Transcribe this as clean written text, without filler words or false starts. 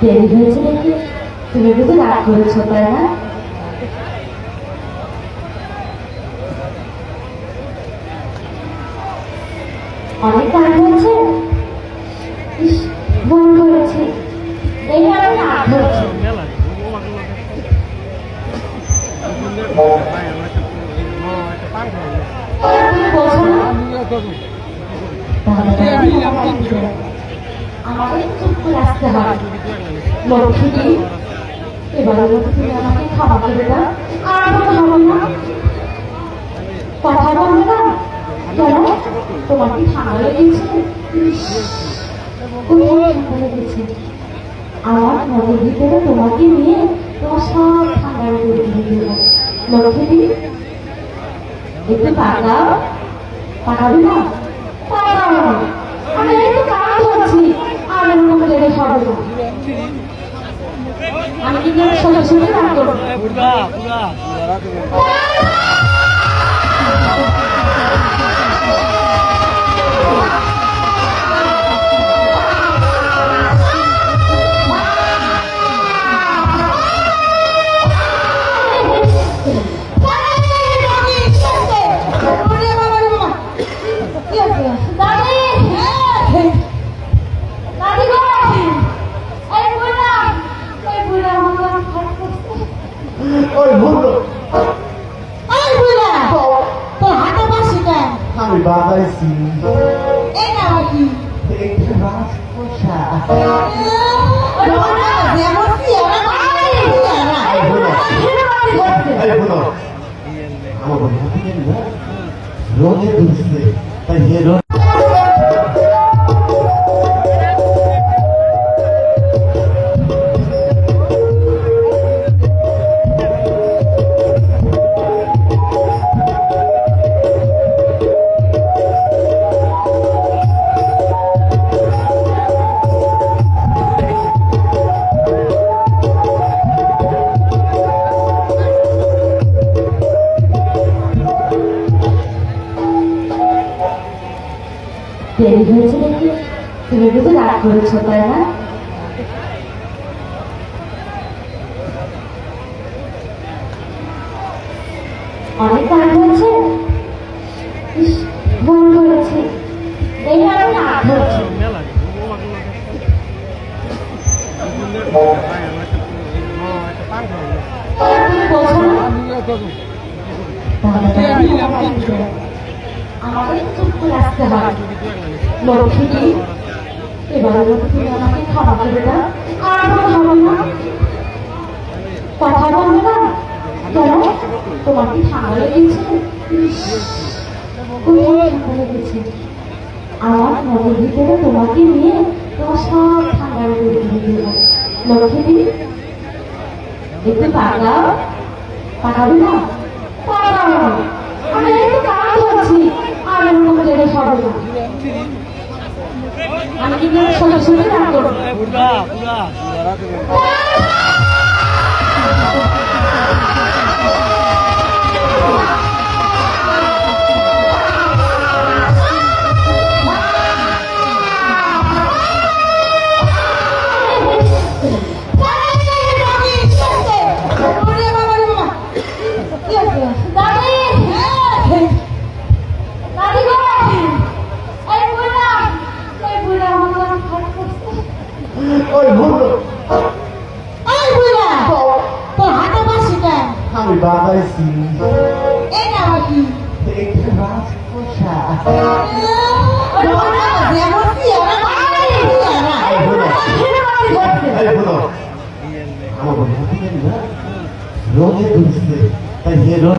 দেরি হয়েছে নাকি? তুমি বুঝি রাগ করেছো, তাই না? অনেক কাজ হয়েছে। ইস, ভুল করেছি। দেখে আমি রাগ হয়েছে। তুমি বলছো না? আমাকে চুপ করে আসতে হবে। লক্ষ্মী, এবারের মতো তুমি আমাকে খাবার দেবে না, আর কথা হবে না, কথা বলবে না। কেন? তোমার কি ঠান্ডা লেগেছে? খুব ঠান্ডা লেগেছে। আমার মনের ভিতরে তোমাকে নিয়ে তোমার সব ঠান্ডা লেগে দেবো। লক্ষ্মী, একটু তাকাও। তাকাবি না? তাকাও। আমি একটু কাজ করছি, আর এরকম লেগে হবে না। আমি কিন্তু সোজা সোজা কাজ করবো। আমি বাজাইছি এটা কি একটা রাজপোষা। আমার রোদে দুলছে, তাই রোদ দেরি হয়েছে নাকি? তুমি বুঝি রাগ করেছো, তাই না? অনেক কাজ হয়েছে। ইস, ভুল করেছি। দেখে আমি রাগ হয়েছে। তুমি বলছো না? আমাকে চুপ করে আসতে হবে। লক্ষ্মী, এবারের মতো তুমি আমাকে খাবার দেবে না, আর কথা হবে না, কথা বলবে না। কেন? তোমার কি ঠান্ডা লেগেছে? খুব ঠান্ডা লেগেছে। আমার মনের ভিতরে তোমাকে নিয়ে তোমার সব ঠান্ডা লেগে দেবো। লক্ষ্মী, একটু তাকাও। তাকাবি না? তাকাও। আমি একটু কাজ করছি, আর এরকম লেগে হবে না। আমি কিন্তু সোজা সোজা কাজ করবো। আমি বাজাইছি এটা কি একটা রাজপোষা। আমার রোদে দুলছে, তাই